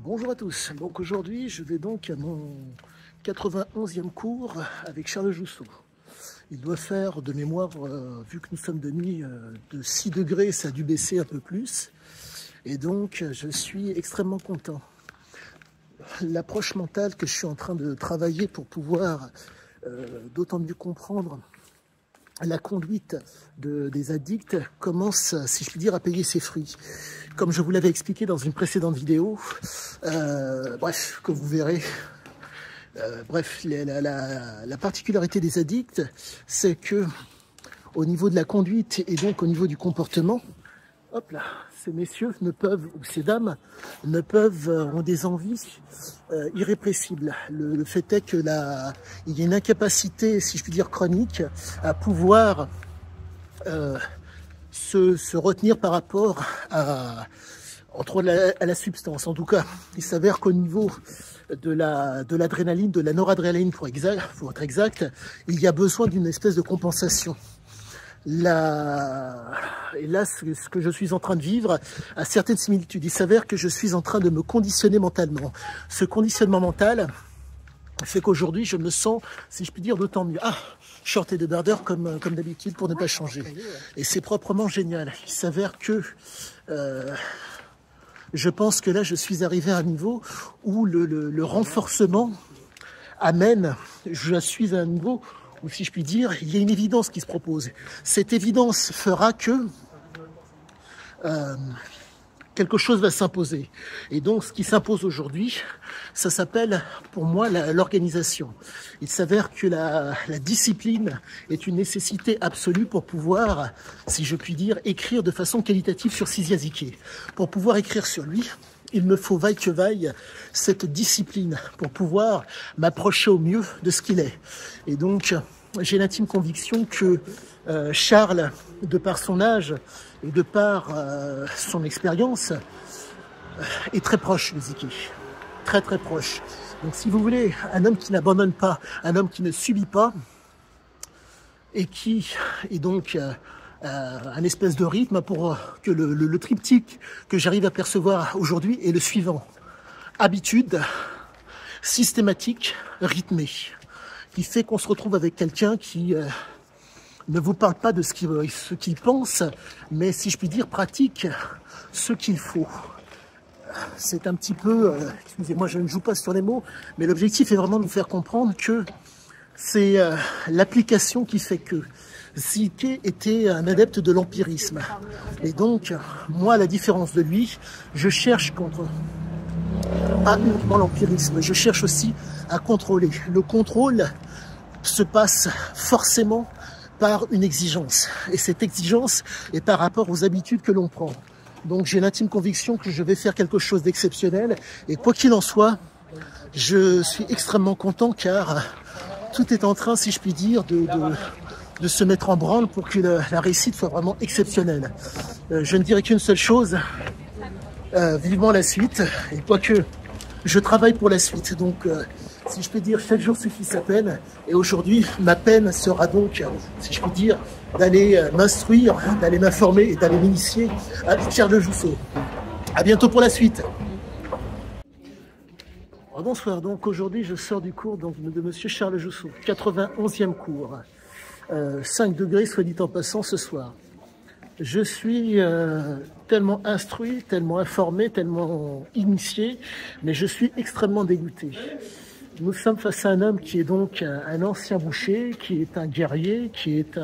Bonjour à tous. Donc aujourd'hui, je vais donc à mon 91e cours avec Charles Jousseau. Il doit faire de mémoire, vu que nous sommes de nuit, de 6 degrés, ça a dû baisser un peu plus. Et donc, je suis extrêmement content. L'approche mentale que je suis en train de travailler pour pouvoir d'autant mieux comprendre la conduite des addicts commence, si je puis dire, à payer ses fruits. Comme je vous l'avais expliqué dans une précédente vidéo, bref, que vous verrez, la particularité des addicts, c'est que au niveau de la conduite et donc au niveau du comportement, hop là, ces messieurs ne peuvent, ou ces dames, ne peuvent, ont des envies irrépressibles. Le fait est que il y a une incapacité, si je puis dire, chronique, à pouvoir se retenir par rapport à la substance. En tout cas, il s'avère qu'au niveau de l'adrénaline, de la noradrénaline pour être exact, il y a besoin d'une espèce de compensation. Et là, ce que je suis en train de vivre a certaines similitudes. Il s'avère que je suis en train de me conditionner mentalement. Ce conditionnement mental fait qu'aujourd'hui, je me sens, si je puis dire, d'autant mieux. Ah, short et débardeur comme d'habitude pour ne pas changer. Et c'est proprement génial. Il s'avère que je pense que là, je suis arrivé à un niveau où le renforcement amène, je suis à un niveau où, si je puis dire, il y a une évidence qui se propose. Cette évidence fera que quelque chose va s'imposer. Et donc, ce qui s'impose aujourd'hui, ça s'appelle, pour moi, l'organisation. Il s'avère que la discipline est une nécessité absolue pour pouvoir, si je puis dire, écrire de façon qualitative sur Siziaziké. Pour pouvoir écrire sur lui, il me faut, vaille que vaille, cette discipline pour pouvoir m'approcher au mieux de ce qu'il est. Et donc, j'ai l'intime conviction que Charles, de par son âge et de par son expérience, est très proche de Ziké. Très très proche. Donc si vous voulez, un homme qui n'abandonne pas, un homme qui ne subit pas, et qui est donc un espèce de rythme pour que le triptyque que j'arrive à percevoir aujourd'hui est le suivant. Habitude, systématique, rythmée, qui fait qu'on se retrouve avec quelqu'un qui ne vous parle pas de ce qu'il pense, mais si je puis dire, pratique ce qu'il faut. C'est un petit peu, excusez-moi, je ne joue pas sur les mots, mais l'objectif est vraiment de vous faire comprendre que c'est l'application qui fait que Ziké était un adepte de l'empirisme. Et donc, moi, à la différence de lui, je cherche pas uniquement l'empirisme, je cherche aussi à contrôler. Le contrôle se passe forcément par une exigence. Et cette exigence est par rapport aux habitudes que l'on prend. Donc j'ai l'intime conviction que je vais faire quelque chose d'exceptionnel. Et quoi qu'il en soit, je suis extrêmement content car tout est en train, si je puis dire, de se mettre en branle pour que la réussite soit vraiment exceptionnelle. Je ne dirai qu'une seule chose, vivement la suite. Et quoique je travaille pour la suite, donc si je peux dire, chaque jour suffit sa peine. Et aujourd'hui, ma peine sera donc, si je peux dire, d'aller m'instruire, d'aller m'informer et d'aller m'initier à Charles Jousseau. À bientôt pour la suite. Bonsoir, donc aujourd'hui je sors du cours donc, de monsieur Charles Jousseau, 91e cours. 5 degrés, soit dit en passant, ce soir. Je suis tellement instruit, tellement informé, tellement initié, mais je suis extrêmement dégoûté. Nous sommes face à un homme qui est donc un ancien boucher, qui est un guerrier, qui est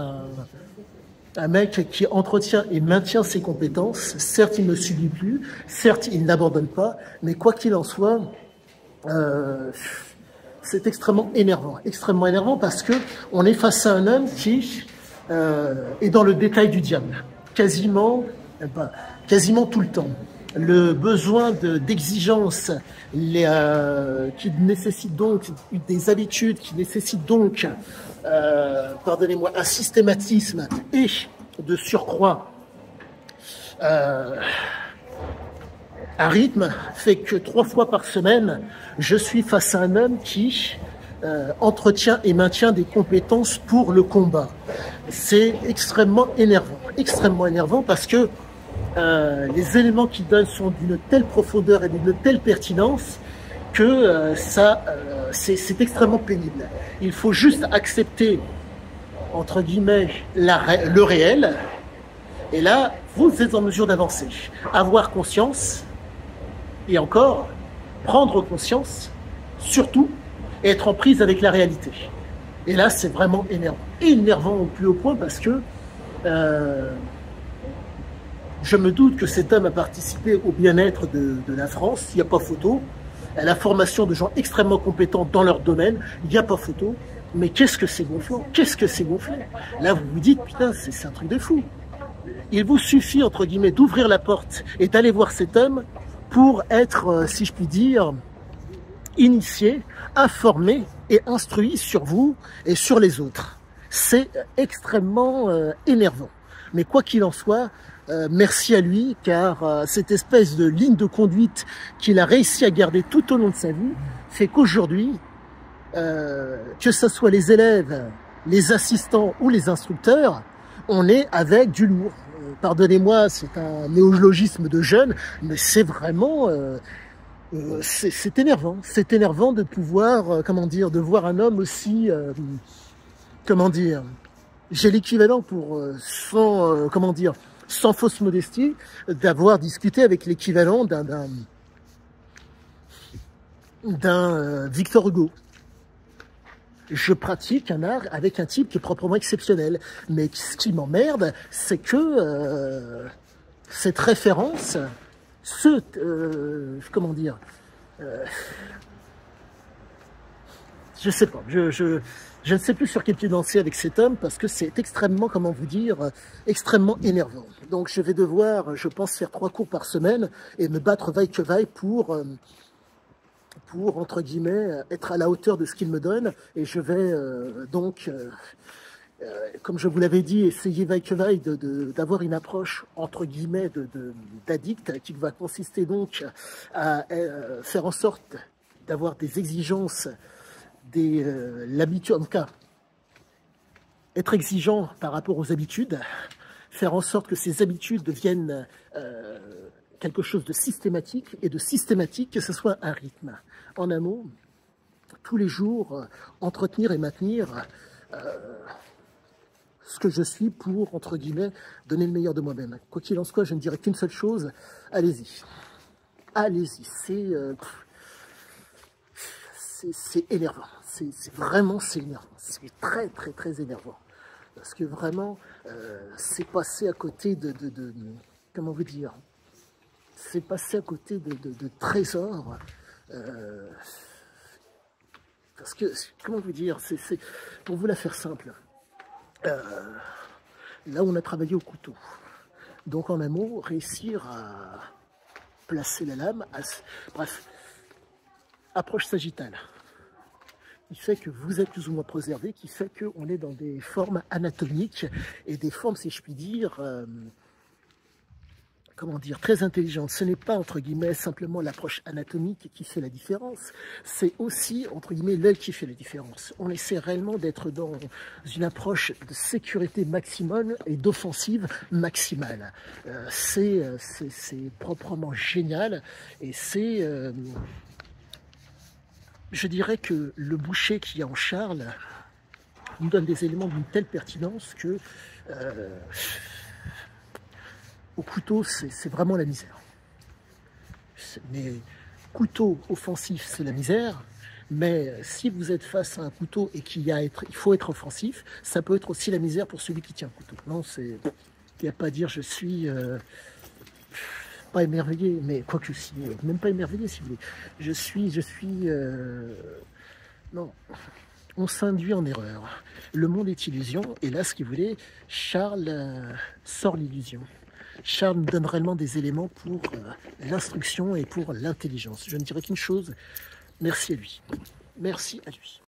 un mec qui entretient et maintient ses compétences. Certes, il ne subit plus, certes, il n'abandonne pas, mais quoi qu'il en soit, c'est extrêmement énervant parce que on est face à un homme qui est dans le détail du diable, quasiment tout le temps. Le besoin d'exigence qui nécessite donc des habitudes, qui nécessite donc, pardonnez-moi, un systématisme et de surcroît un rythme fait que 3 fois par semaine, je suis face à un homme qui entretient et maintient des compétences pour le combat. C'est extrêmement énervant parce que les éléments qu'il donne sont d'une telle profondeur et d'une telle pertinence que c'est extrêmement pénible. Il faut juste accepter, entre guillemets, le réel, et là, vous êtes en mesure d'avancer. Avoir conscience, et encore, prendre conscience, surtout, et être en prise avec la réalité. Et là, c'est vraiment énervant. Énervant au plus haut point parce que je me doute que cet homme a participé au bien-être de la France, il n'y a pas photo, à la formation de gens extrêmement compétents dans leur domaine, il n'y a pas photo. Mais qu'est-ce que c'est gonflant? Qu'est-ce que c'est gonflant? Là, vous vous dites, putain, c'est un truc de fou. Il vous suffit, entre guillemets, d'ouvrir la porte et d'aller voir cet homme pour être, si je puis dire, initié, informé et instruit sur vous et sur les autres. C'est extrêmement énervant. Mais quoi qu'il en soit, merci à lui, car cette espèce de ligne de conduite qu'il a réussi à garder tout au long de sa vie fait qu'aujourd'hui, que ce soit les élèves, les assistants ou les instructeurs, on est avec du lourd. Pardonnez-moi, c'est un néologisme de jeune, mais c'est vraiment... c'est énervant. C'est énervant de pouvoir, comment dire, de voir un homme aussi... comment dire... J'ai l'équivalent pour, comment dire, sans fausse modestie, d'avoir discuté avec l'équivalent d'un Victor Hugo. Je pratique un art avec un type qui est proprement exceptionnel. Mais ce qui m'emmerde, c'est que cette référence, comment dire, je sais pas, je ne sais plus sur quel pied danser avec cet homme parce que c'est extrêmement, comment vous dire, extrêmement énervant. Donc je vais devoir, je pense, faire 3 cours par semaine et me battre vaille que vaille pour entre guillemets, être à la hauteur de ce qu'il me donne. Et je vais donc, comme je vous l'avais dit, essayer vaille que vaille d'avoir une approche, entre guillemets, d'addict, qui va consister donc à faire en sorte d'avoir des exigences, l'habitude, en tout cas, être exigeant par rapport aux habitudes, faire en sorte que ces habitudes deviennent quelque chose de systématique, et de systématique, que ce soit un rythme. En un mot, tous les jours, entretenir et maintenir ce que je suis pour, entre guillemets, donner le meilleur de moi-même. Quoi qu'il en soit, je ne dirais qu'une seule chose, allez-y. Allez-y, c'est énervant. C'est énervant. C'est très, très, très énervant. Parce que vraiment, c'est passé à côté comment vous dire, c'est passé à côté de trésors. Parce que, comment vous dire, c'est pour vous la faire simple. Là, on a travaillé au couteau. Donc, en un mot, réussir à placer la lame, bref, approche sagittale, qui fait que vous êtes plus ou moins préservé, qui fait qu'on est dans des formes anatomiques et des formes, si je puis dire, comment dire, très intelligentes. Ce n'est pas, entre guillemets, simplement l'approche anatomique qui fait la différence, c'est aussi, entre guillemets, l'œil qui fait la différence. On essaie réellement d'être dans une approche de sécurité maximum et d'offensive maximale. C'est proprement génial et c'est... je dirais que le boucher qui est en Charles nous donne des éléments d'une telle pertinence que au couteau, c'est vraiment la misère. Mais couteau offensif, c'est la misère. Mais si vous êtes face à un couteau et il faut être offensif, ça peut être aussi la misère pour celui qui tient le couteau. Non, il n'y a pas à dire je suis... pas émerveillé, mais quoi que si, même pas émerveillé si vous voulez. Je suis non, on s'induit en erreur. Le monde est illusion, et là, ce qu'il voulait, Charles sort l'illusion. Charles nous donne réellement des éléments pour l'instruction et pour l'intelligence. Je ne dirais qu'une chose, merci à lui. Merci à lui.